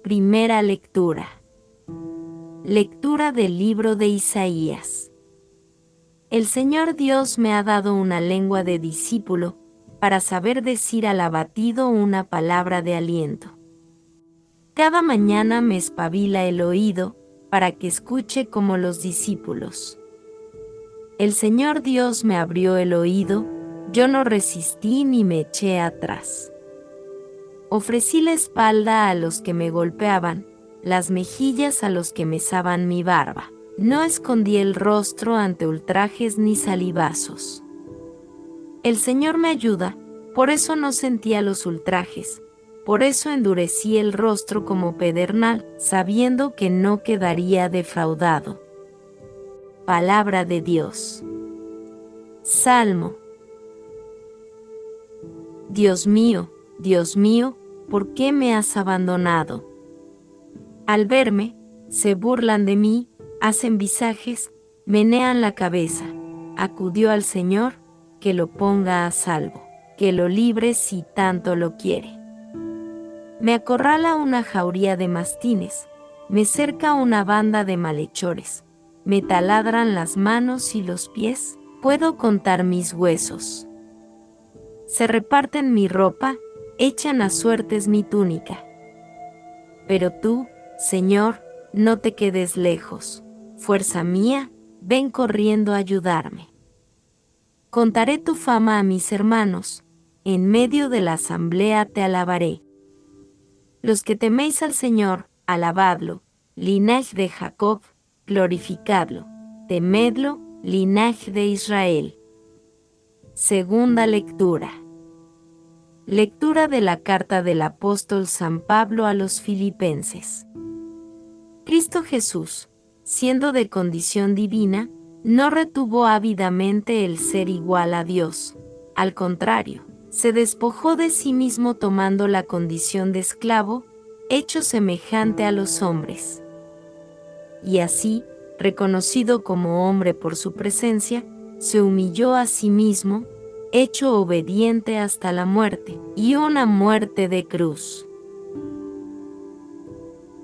Primera lectura. Lectura del libro de Isaías. El Señor Dios me ha dado una lengua de discípulo, para saber decir al abatido una palabra de aliento. Cada mañana me espabila el oído, para que escuche como los discípulos. El Señor Dios me abrió el oído, yo no resistí ni me eché atrás. Ofrecí la espalda a los que me golpeaban, las mejillas a los que mesaban mi barba. No escondí el rostro ante ultrajes ni salivazos. El Señor me ayuda, por eso no sentía los ultrajes, por eso endurecí el rostro como pedernal, sabiendo que no quedaría defraudado. Palabra de Dios. Salmo. Dios mío, ¿por qué me has abandonado? Al verme, se burlan de mí, hacen visajes, menean la cabeza. Acudió al Señor, que lo ponga a salvo, que lo libre si tanto lo quiere. Me acorrala una jauría de mastines, me cerca una banda de malhechores, me taladran las manos y los pies, puedo contar mis huesos. Se reparten mi ropa, echan a suertes mi túnica. Pero tú, Señor, no te quedes lejos, fuerza mía, ven corriendo a ayudarme. Contaré tu fama a mis hermanos, en medio de la asamblea te alabaré. Los que teméis al Señor, alabadlo, linaje de Jacob, glorificadlo, temedlo, linaje de Israel. Segunda lectura. Lectura de la carta del apóstol San Pablo a los Filipenses. Cristo Jesús, siendo de condición divina, no retuvo ávidamente el ser igual a Dios. Al contrario, se despojó de sí mismo tomando la condición de esclavo, hecho semejante a los hombres. Y así, reconocido como hombre por su presencia, se humilló a sí mismo, hecho obediente hasta la muerte, y una muerte de cruz.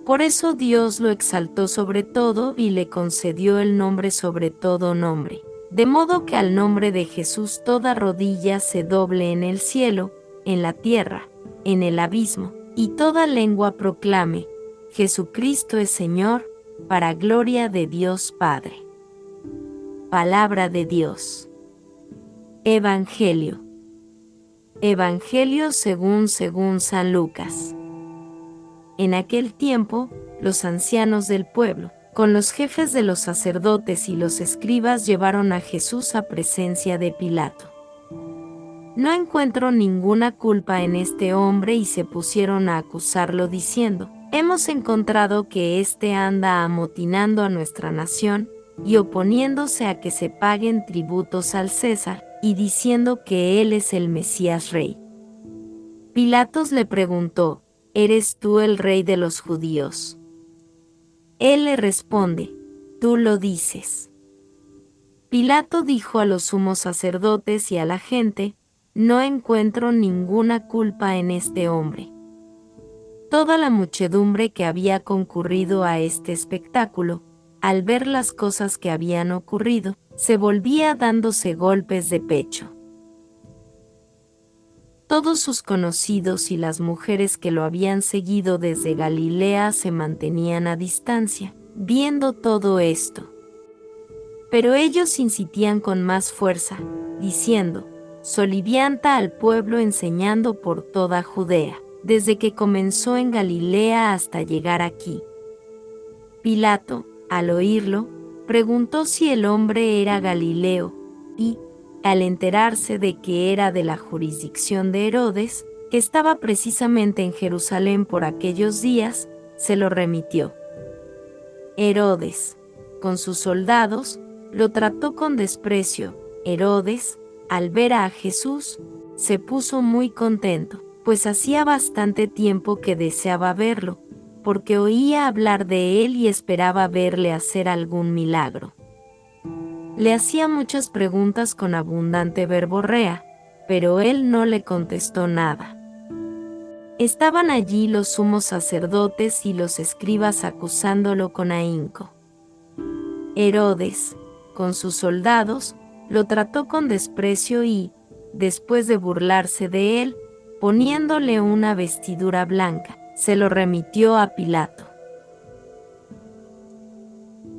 Por eso Dios lo exaltó sobre todo y le concedió el nombre sobre todo nombre, de modo que al nombre de Jesús toda rodilla se doble en el cielo, en la tierra, en el abismo, y toda lengua proclame: Jesucristo es Señor, para gloria de Dios Padre. Palabra de Dios. Evangelio. Evangelio según San Lucas. En aquel tiempo, los ancianos del pueblo, con los jefes de los sacerdotes y los escribas, llevaron a Jesús a presencia de Pilato. No encuentro ninguna culpa en este hombre, y se pusieron a acusarlo diciendo: hemos encontrado que éste anda amotinando a nuestra nación y oponiéndose a que se paguen tributos al César, y diciendo que él es el Mesías Rey. Pilatos le preguntó: ¿eres tú el rey de los judíos? Él le responde: tú lo dices. Pilato dijo a los sumos sacerdotes y a la gente: no encuentro ninguna culpa en este hombre. Toda la muchedumbre que había concurrido a este espectáculo, al ver las cosas que habían ocurrido, se volvía dándose golpes de pecho. Todos sus conocidos y las mujeres que lo habían seguido desde Galilea se mantenían a distancia, viendo todo esto. Pero ellos insistían con más fuerza, diciendo: solivianta al pueblo enseñando por toda Judea, desde que comenzó en Galilea hasta llegar aquí. Pilato, al oírlo, preguntó si el hombre era Galileo, y, al enterarse de que era de la jurisdicción de Herodes, que estaba precisamente en Jerusalén por aquellos días, se lo remitió. Herodes, con sus soldados, lo trató con desprecio. Herodes, al ver a Jesús, se puso muy contento, pues hacía bastante tiempo que deseaba verlo, porque oía hablar de él y esperaba verle hacer algún milagro. Le hacía muchas preguntas con abundante verborrea, pero él no le contestó nada. Estaban allí los sumos sacerdotes y los escribas acusándolo con ahínco. Herodes, con sus soldados, lo trató con desprecio y, después de burlarse de él, poniéndole una vestidura blanca, se lo remitió a Pilato.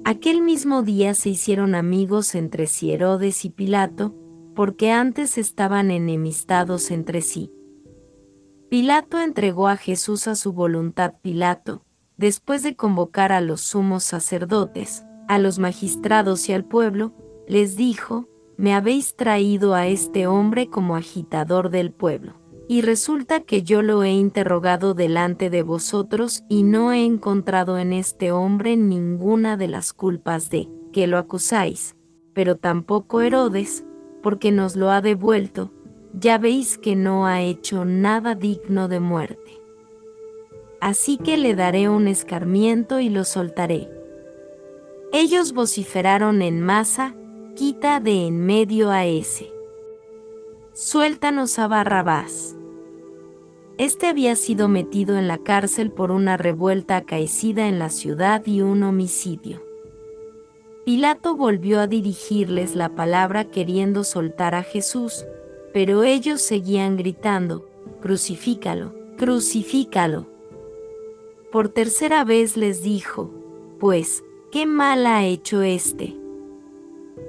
Aquel mismo día se hicieron amigos entre sí Herodes y Pilato, porque antes estaban enemistados entre sí. Pilato entregó a Jesús a su voluntad. Pilato, después de convocar a los sumos sacerdotes, a los magistrados y al pueblo, les dijo: «Me habéis traído a este hombre como agitador del pueblo. Y resulta que yo lo he interrogado delante de vosotros y no he encontrado en este hombre ninguna de las culpas de que lo acusáis, pero tampoco Herodes, porque nos lo ha devuelto. Ya veis que no ha hecho nada digno de muerte. Así que le daré un escarmiento y lo soltaré». Ellos vociferaron en masa: «Quita de en medio a ese. Suéltanos a Barrabás». Este había sido metido en la cárcel por una revuelta acaecida en la ciudad y un homicidio. Pilato volvió a dirigirles la palabra queriendo soltar a Jesús, pero ellos seguían gritando: «Crucifícalo, crucifícalo». Por tercera vez les dijo: «Pues, ¿qué mal ha hecho éste?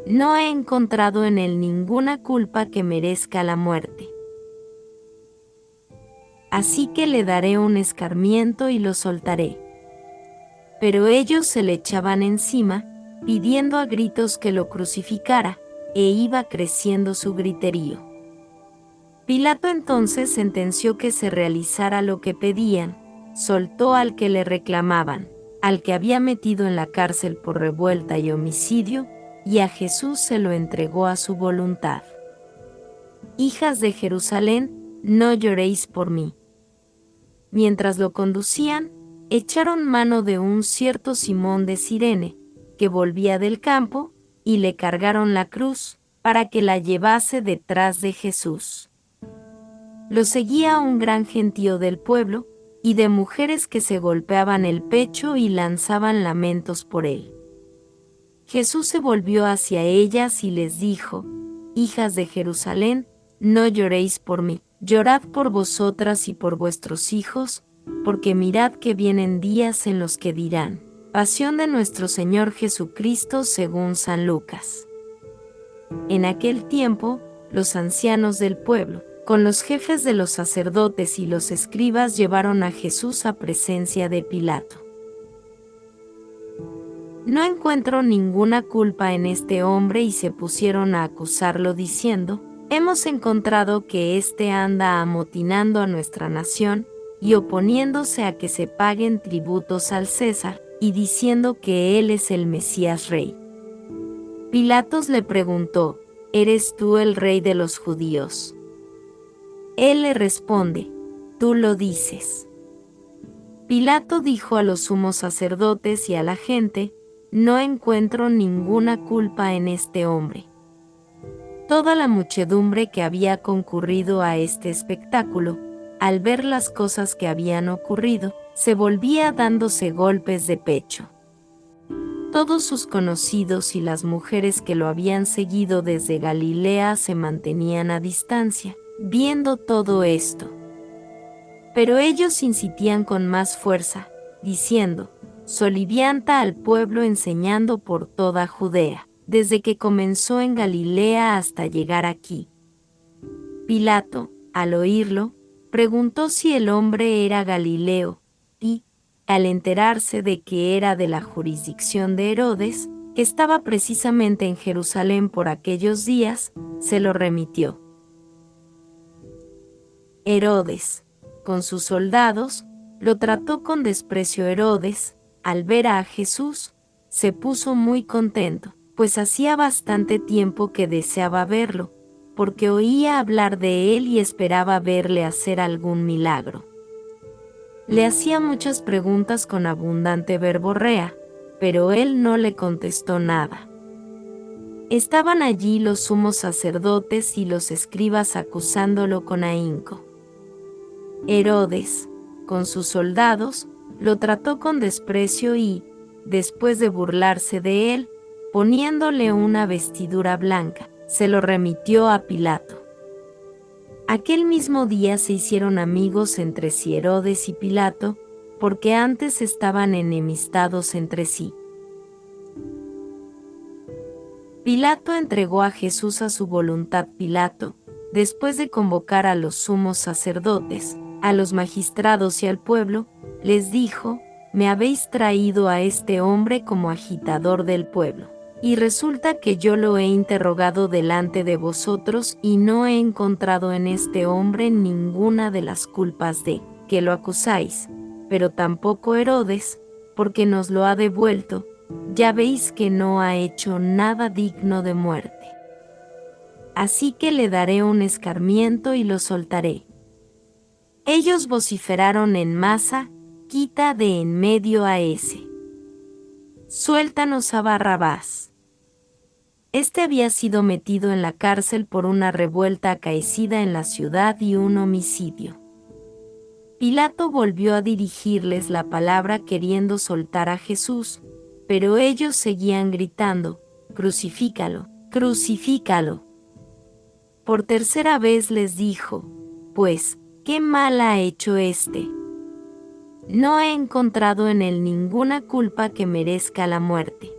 No he encontrado en él ninguna culpa que merezca la muerte. Así que le daré un escarmiento y lo soltaré». Pero ellos se le echaban encima, pidiendo a gritos que lo crucificara, e iba creciendo su griterío. Pilato entonces sentenció que se realizara lo que pedían, soltó al que le reclamaban, al que había metido en la cárcel por revuelta y homicidio, y a Jesús se lo entregó a su voluntad. «Hijas de Jerusalén, no lloréis por mí». Mientras lo conducían, echaron mano de un cierto Simón de Cirene, que volvía del campo, y le cargaron la cruz, para que la llevase detrás de Jesús. Lo seguía un gran gentío del pueblo, y de mujeres que se golpeaban el pecho y lanzaban lamentos por él. Jesús se volvió hacia ellas y les dijo: «Hijas de Jerusalén, no lloréis por mí, llorad por vosotras y por vuestros hijos, porque mirad que vienen días en los que dirán: Pasión de nuestro Señor Jesucristo según San Lucas». En aquel tiempo, los ancianos del pueblo, con los jefes de los sacerdotes y los escribas, llevaron a Jesús a presencia de Pilato. «No encuentro ninguna culpa en este hombre», y se pusieron a acusarlo diciendo: «Hemos encontrado que éste anda amotinando a nuestra nación y oponiéndose a que se paguen tributos al César, y diciendo que él es el Mesías Rey». Pilatos le preguntó: «¿Eres tú el rey de los judíos?». Él le responde: «Tú lo dices». Pilato dijo a los sumos sacerdotes y a la gente: «No encuentro ninguna culpa en este hombre». Toda la muchedumbre que había concurrido a este espectáculo, al ver las cosas que habían ocurrido, se volvía dándose golpes de pecho. Todos sus conocidos y las mujeres que lo habían seguido desde Galilea se mantenían a distancia, viendo todo esto. Pero ellos insistían con más fuerza, diciendo: «Solivianta al pueblo enseñando por toda Judea, desde que comenzó en Galilea hasta llegar aquí». Pilato, al oírlo, preguntó si el hombre era Galileo, y, al enterarse de que era de la jurisdicción de Herodes, que estaba precisamente en Jerusalén por aquellos días, se lo remitió. Herodes, con sus soldados, lo trató con desprecio. Herodes, al ver a Jesús, se puso muy contento, pues hacía bastante tiempo que deseaba verlo, porque oía hablar de él y esperaba verle hacer algún milagro. Le hacía muchas preguntas con abundante verborrea, pero él no le contestó nada. Estaban allí los sumos sacerdotes y los escribas acusándolo con ahínco. Herodes, con sus soldados, lo trató con desprecio y, después de burlarse de él, poniéndole una vestidura blanca, se lo remitió a Pilato. Aquel mismo día se hicieron amigos entre sí Herodes y Pilato, porque antes estaban enemistados entre sí. Pilato entregó a Jesús a su voluntad. Pilato, después de convocar a los sumos sacerdotes, a los magistrados y al pueblo, les dijo: «Me habéis traído a este hombre como agitador del pueblo. Y resulta que yo lo he interrogado delante de vosotros y no he encontrado en este hombre ninguna de las culpas de que lo acusáis, pero tampoco Herodes, porque nos lo ha devuelto. Ya veis que no ha hecho nada digno de muerte. Así que le daré un escarmiento y lo soltaré». Ellos vociferaron en masa: «Quita de en medio a ese. Suéltanos a Barrabás». Este había sido metido en la cárcel por una revuelta acaecida en la ciudad y un homicidio. Pilato volvió a dirigirles la palabra queriendo soltar a Jesús, pero ellos seguían gritando: «Crucifícalo, crucifícalo». Por tercera vez les dijo: «Pues, ¿qué mal ha hecho este? No he encontrado en él ninguna culpa que merezca la muerte.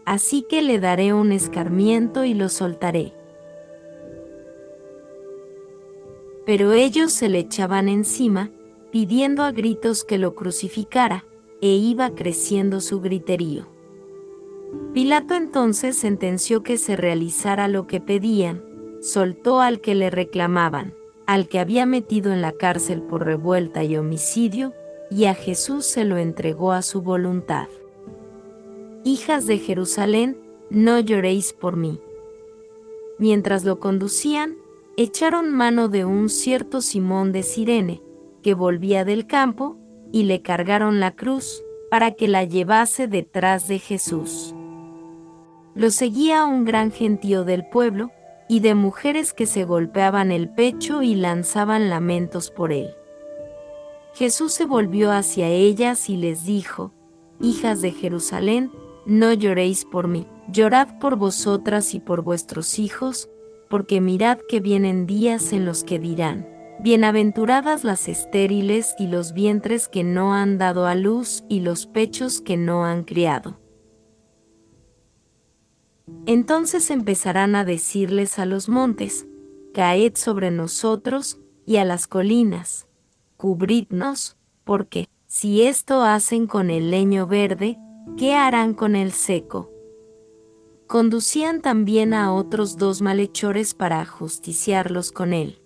Así que le daré un escarmiento y lo soltaré». Pero ellos se le echaban encima, pidiendo a gritos que lo crucificara, e iba creciendo su griterío. Pilato entonces sentenció que se realizara lo que pedían, soltó al que le reclamaban, al que había metido en la cárcel por revuelta y homicidio, y a Jesús se lo entregó a su voluntad. «Hijas de Jerusalén, no lloréis por mí». Mientras lo conducían, echaron mano de un cierto Simón de Cirene, que volvía del campo, y le cargaron la cruz, para que la llevase detrás de Jesús. Lo seguía un gran gentío del pueblo, y de mujeres que se golpeaban el pecho y lanzaban lamentos por él. Jesús se volvió hacia ellas y les dijo: «Hijas de Jerusalén, no lloréis por mí, llorad por vosotras y por vuestros hijos, porque mirad que vienen días en los que dirán: bienaventuradas las estériles y los vientres que no han dado a luz y los pechos que no han criado. Entonces empezarán a decirles a los montes: caed sobre nosotros, y a las colinas: cubridnos, porque, si esto hacen con el leño verde, ¿qué harán con el seco?». Conducían también a otros 2 malhechores para ajusticiarlos con él.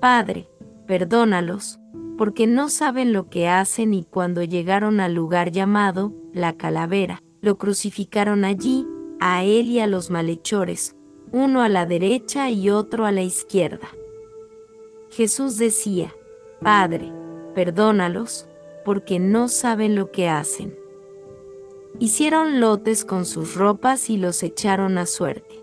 «Padre, perdónalos, porque no saben lo que hacen». Y cuando llegaron al lugar llamado La Calavera, lo crucificaron allí, a él y a los malhechores, uno a la derecha y otro a la izquierda. Jesús decía: «Padre, perdónalos, porque no saben lo que hacen». Hicieron lotes con sus ropas y los echaron a suerte.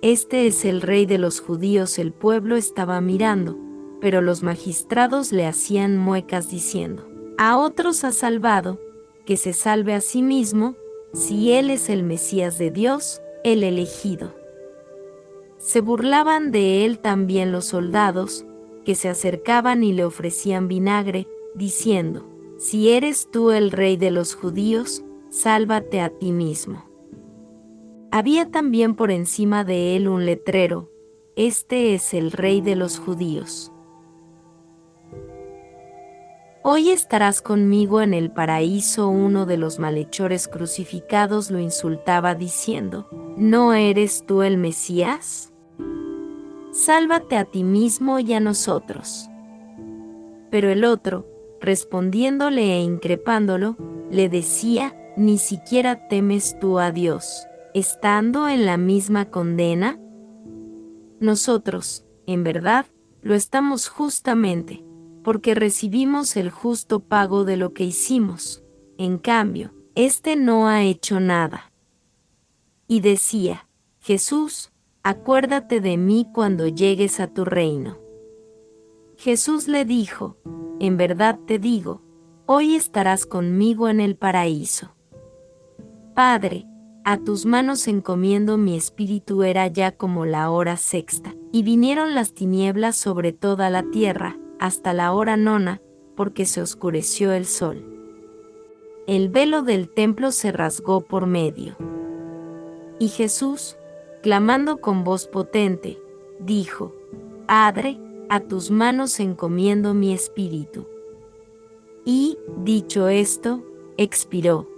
«Este es el rey de los judíos». El pueblo estaba mirando, pero los magistrados le hacían muecas diciendo: «A otros ha salvado, que se salve a sí mismo, si él es el Mesías de Dios, el elegido». Se burlaban de él también los soldados, que se acercaban y le ofrecían vinagre, diciendo: «Si eres tú el rey de los judíos, sálvate a ti mismo». Había también por encima de él un letrero: «Este es el rey de los judíos». «Hoy estarás conmigo en el paraíso». Uno de los malhechores crucificados lo insultaba diciendo: «¿No eres tú el Mesías? Sálvate a ti mismo y a nosotros». Pero el otro, respondiéndole e increpándolo, le decía: «¿Ni siquiera temes tú a Dios, estando en la misma condena? Nosotros, en verdad, lo estamos justamente, porque recibimos el justo pago de lo que hicimos. En cambio, este no ha hecho nada». Y decía: «Jesús, acuérdate de mí cuando llegues a tu reino». Jesús le dijo, en verdad te digo, hoy estarás conmigo en el paraíso. Padre, a tus manos encomiendo mi espíritu. Era ya como la hora sexta, y vinieron las tinieblas sobre toda la tierra, hasta la hora nona, porque se oscureció el sol. El velo del templo se rasgó por medio. Y Jesús, clamando con voz potente, dijo, Padre, a tus manos encomiendo mi espíritu. Y, dicho esto, expiró.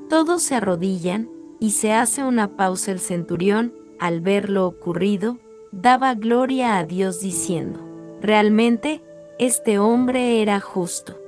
Todos se arrodillan, y se hace una pausa. El centurión, al ver lo ocurrido, daba gloria a Dios diciendo, realmente, este hombre era justo.